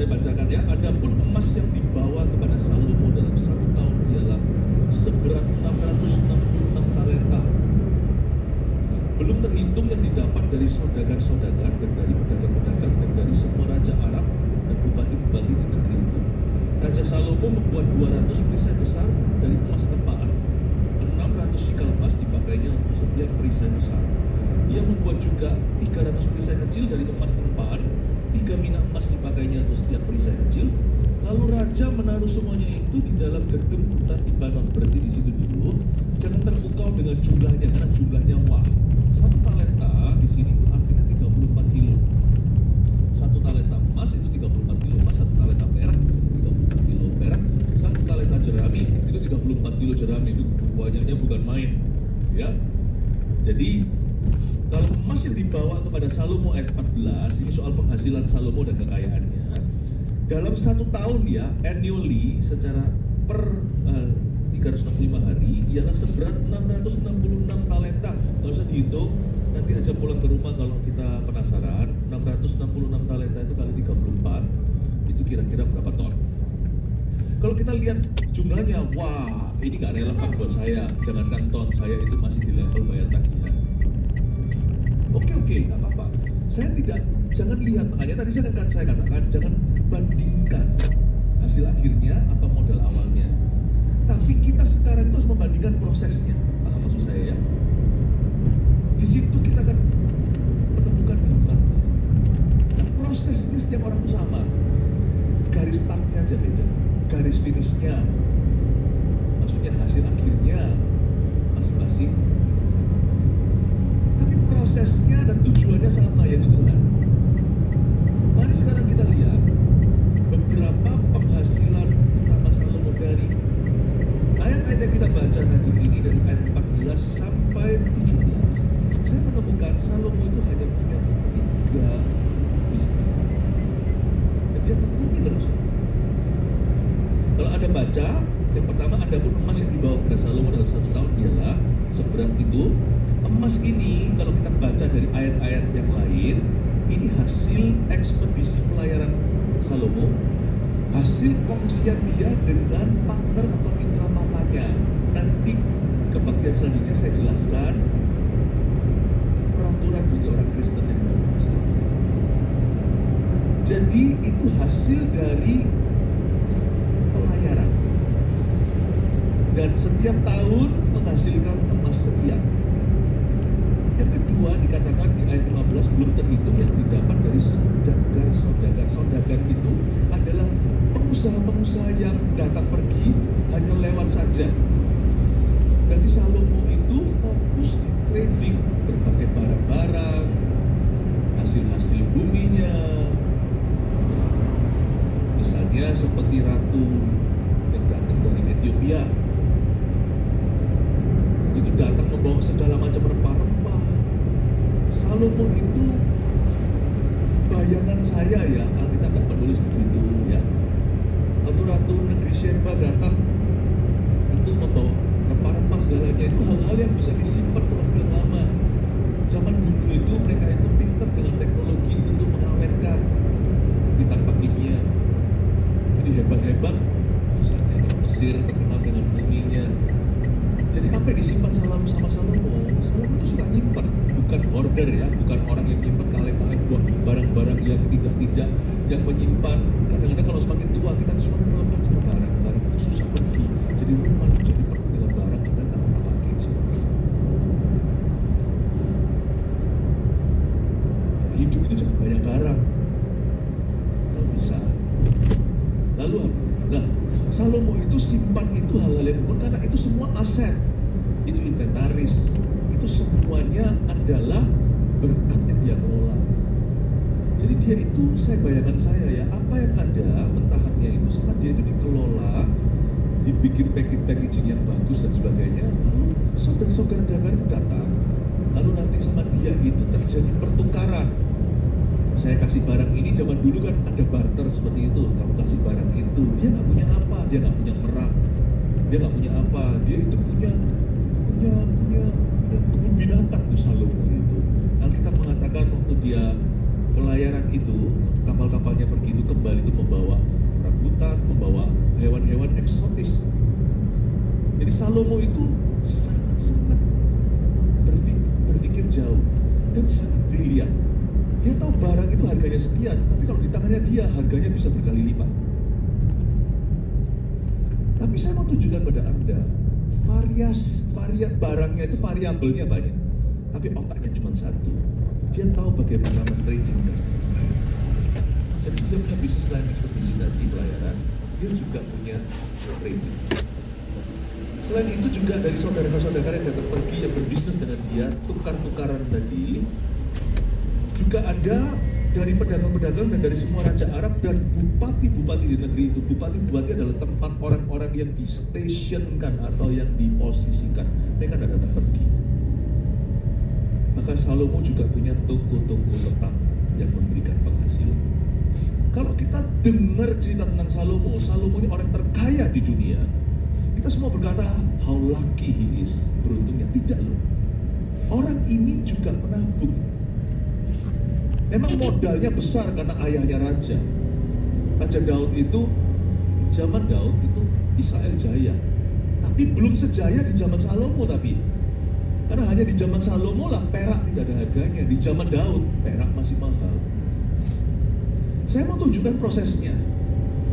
Saya bacakan ya. Adapun emas yang dibawa kepada Salomo dalam 1 tahun ialah seberat 666 talenta. Belum terhitung yang didapat dari saudagar-saudagar dan dari pedagang-pedagang dan dari semua raja Arab dan bupati-bupati di negeri itu. Raja Salomo membuat 200 perisai besar dari emas tempaan. 600 shikal emas dipakainya untuk setiap perisai besar. Ia membuat juga 300 perisai kecil dari emas tempaan. 3 mina emas dipakainya untuk setiap perisai kecil. Lalu raja menaruh semuanya itu di dalam gedung hutan Libanon. Berarti di situ dulu. Jangan terpukau dengan jumlahnya karena jumlahnya wah. 1 talenta di sini itu artinya 34 kilo. 1 talenta emas itu 34 kilo emas, 1 talenta perak 34 kilo perak, 1 talenta jerami itu 34 kilo jerami. Itu banyaknya bukan main, ya. Jadi kalau emas yang dibawa kepada Salomo ayat 14, ini soal penghasilan Salomo dan kekayaannya. Dalam 1 tahun ya, annually secara per 365 hari ialah seberat 666 talenta. Nggak usah dihitung, nanti aja pulang ke rumah kalau kita penasaran. 666 talenta itu kali 34, itu kira-kira berapa ton? Kalau kita lihat jumlahnya, wah ini nggak relevan buat saya. Jangankan ton, saya itu masih di level bayar tagihan. Oke, nggak apa-apa. Jangan lihat, makanya tadi saya katakan, jangan bandingkan hasil akhirnya atau modal awalnya. Tapi kita sekarang itu harus membandingkan prosesnya. Paham maksud saya ya? Di situ kita akan menemukan hikmatnya. Nah, prosesnya setiap orang itu sama. Garis startnya aja beda. Garis finishnya, maksudnya hasil akhirnya masing-masing sama. Tapi prosesnya dan tujuannya sama, yaitu Tuhan. Mari sekarang kita lihat beberapa penghasilan utama Salomo dari ayat-ayat yang kita baca tadi ini, dari ayat 14 sampai 17. Saya menemukan Salomo itu hanya punya 3 bisnis. Dan dia tekuni terus. Kalau Anda baca, yang pertama, adapun emas yang dibawa kepada Salomo dalam 1 tahun ialah seberat itu. Emas ini kalau kita baca dari ayat-ayat yang lain, ini hasil ekspedisi pelayaran Salomo, hasil kongsian dia dengan partner atau mitra mamanya. Nanti kebaktian selanjutnya saya jelaskan peraturan bagi orang Kristen yang mau kongsi. Jadi itu hasil dari pelayaran, dan setiap tahun menghasilkan emas sekian. Yang kedua dikatakan di ayat 15, belum terhitung yang didapat dari saudagar. Saudagar itu adalah pengusaha-pengusaha yang datang pergi hanya lewat saja. Jadi Salomo itu fokus di trading berbagai barang-barang, hasil-hasil buminya. Misalnya seperti ratu yang datang dari Ethiopia, itu datang membawa segala macam rempah-rempah. Salomo itu, bayangan saya ya, Alkitab nggak menulis begitu ya. Ratu-ratu negeri Sheba datang itu membawa rempah-rempah segalanya. Itu hal-hal yang bisa disimpan waktu yang lama. Zaman dulu itu mereka itu pintar dengan teknologi untuk mengawetkan, tapi tanpa kimia. Jadi hebat-hebat. Misalnya kalau Mesir terkenal dengan buminya. Jadi apa yang disimpan sama Salomo? Salomo itu suka nyimpan, bukan hoarder ya, bukan orang yang nyimpan kaleng-kaleng buat barang-barang yang tidak, yang menyimpan. Kadang-kadang kalau semakin tua kita tuh semakin melekat sama barang itu susah pergi. Jadi rumah itu jadi penuh dengan barang dan nggak pernah pakai semua. Hidup itu jangan banyak barang kalau bisa. Lalu apa? Nah, Salomo itu simpan itu hal-hal yang berguna karena itu semua aset, itu inventaris, itu semuanya adalah berkat yang dia kelola. Jadi dia itu, bayangan saya ya, apa yang ada mentahannya itu sama dia itu dikelola, dibikin packaging yang bagus dan sebagainya. Lalu saudara-saudara dagang datang, lalu nanti sama dia itu terjadi pertukaran. Saya kasih barang ini, zaman dulu kan ada barter seperti itu. Kamu kasih barang itu, dia nggak punya apa, dia nggak punya merak, dia nggak punya apa, dia itu punya kebun binatang tuh Salomo itu. Alkitab mengatakan waktu dia pelayaran itu, kapal-kapalnya pergi itu kembali itu membawa Salomo itu sangat-sangat berpikir jauh dan sangat brilian. Dia tahu barang itu harganya sekian, tapi kalau di tangannya dia harganya bisa berkali lipat. Tapi saya mau tunjukkan pada Anda, barangnya itu variabelnya banyak, tapi otaknya cuma satu. Dia tahu bagaimana men-trading. Jadi dia punya bisnis lain ekspedisi tadi pelayaran, dia juga punya trading. Selain itu juga dari saudara-saudara yang datang pergi yang berbisnis dengan dia, tukar-tukaran tadi, juga ada dari pedagang-pedagang dan dari semua raja Arab dan bupati-bupati di negeri itu. Bupati-bupati adalah tempat orang-orang yang di-stationkan atau yang diposisikan. Mereka tidak datang pergi. Maka Salomo juga punya toko-toko tetap yang memberikan penghasilan. Kalau kita dengar cerita tentang Salomo, Salomo ini orang terkaya di dunia. Kita semua berkata, how lucky he is. Beruntungnya. Tidak loh. Orang ini juga menabung. Memang modalnya besar karena ayahnya raja. Raja Daud itu, di zaman Daud itu Israel jaya. Tapi belum sejaya di zaman Salomo tapi. Karena hanya di zaman Salomo lah perak tidak ada harganya. Di zaman Daud, perak masih mahal. Saya mau tunjukkan prosesnya.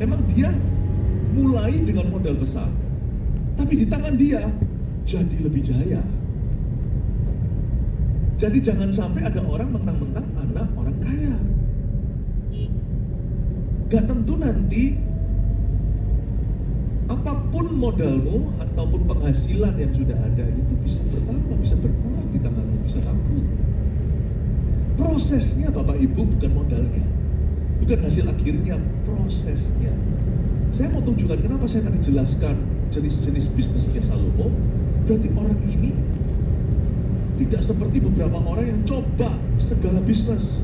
Memang dia mulai dengan modal besar. Tapi di tangan dia, jadi lebih jaya. Jadi jangan sampai ada orang mentang-mentang anak orang kaya. Gak tentu nanti apapun modalmu ataupun penghasilan yang sudah ada itu bisa bertambah, bisa berkurang di tanganmu, bisa bangkrut. Prosesnya Bapak Ibu bukan modalnya, bukan hasil akhirnya, prosesnya. Saya mau tunjukkan kenapa saya tadi jelaskan jenis-jenis bisnisnya Salomo. Berarti orang ini tidak seperti beberapa orang yang coba segala bisnis.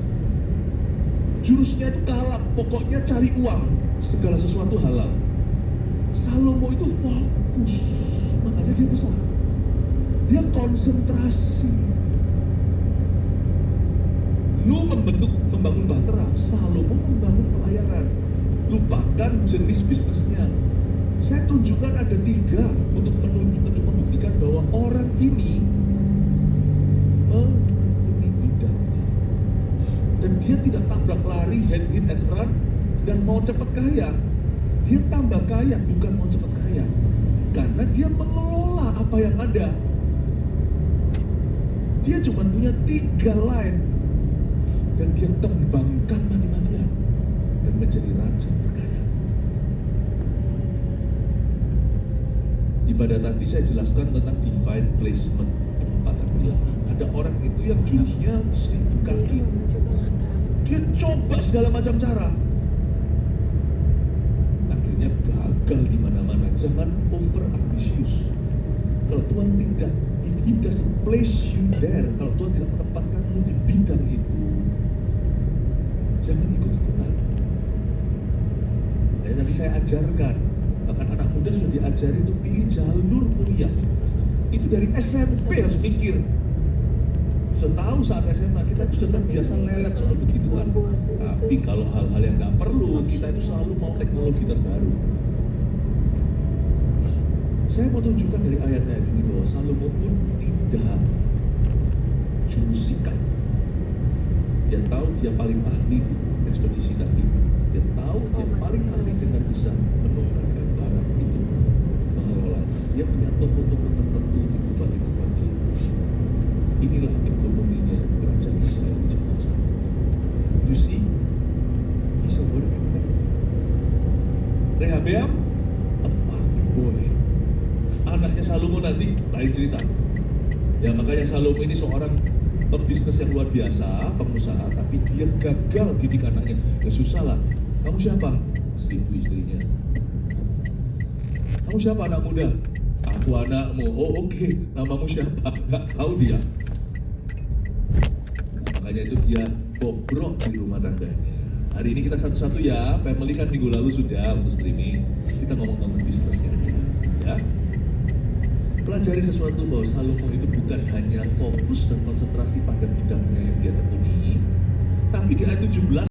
Jurusnya itu kalap, pokoknya cari uang, segala sesuatu halal. Salomo itu fokus, makanya dia besar. Dia konsentrasi. Nuh membangun bahtera, Salomo membangun pelayaran. Lupakan jenis bisnisnya. Saya tunjukkan ada 3 untuk membuktikan bahwa orang ini menekuni bidangnya. Dan dia tidak tabrak lari, hit and run, dan mau cepat kaya. Dia tambah kaya, bukan mau cepat kaya. Karena dia mengelola apa yang ada. Dia cuma punya 3 line. Dan dia kembangkan mati-matian. Dan menjadi raja terkaya. Ibadah tadi saya jelaskan tentang divine placement, penempatan ilahi. Ada orang itu yang jurusnya 1000 kaki. Dia coba segala macam cara. Akhirnya gagal di mana-mana. Jangan over ambitious. Kalau Tuhan tidak, if He doesn't place you there, kalau Tuhan tidak menempatkanmu di bidang itu, jangan ikut-ikutan. Makanya nanti saya ajarkan, bahkan anak muda sudah diajari untuk pilih jalur kuliah. Itu dari SMP harus mikir. Setahu saat SMA kita itu sudah terbiasa lelet soal begituan. Tapi kalau hal-hal yang nggak perlu, kita itu selalu mau teknologi terbaru. Saya mau tunjukkan dari ayat-ayat ini bahwa Salomo pun tidak jurusika. Dia tahu dia paling ahli di ekspedisi tadi. Dia tahu dia paling ahli dengan bisa menukarkan barang itu, mengelola. Dia punya toko-toko tertentu di bupati-bupati. Inilah ekonominya kerajaan Israel zaman sekarang. You see, he's a working man. Rehabeam, a party boy. Anaknya Salomo nanti lain cerita. Ya makanya Salomo ini seorang pebisnis yang luar biasa, pengusaha, tapi dia gagal didik anaknya. Ya susah lah. Kamu siapa? 1000 istrinya. Kamu siapa anak muda? Aku anakmu. Oh oke. Namamu siapa? Gak tahu dia. Makanya itu dia bobrok di rumah tangganya. Hari ini kita satu-satu ya. Family kan minggu lalu sudah untuk streaming. Kita ngomong tentang bisnisnya aja. Ya. Pelajari sesuatu bahwa Salomo itu bukan hanya fokus dan konsentrasi pada bidangnya yang dia tekuni, tapi di ayat 17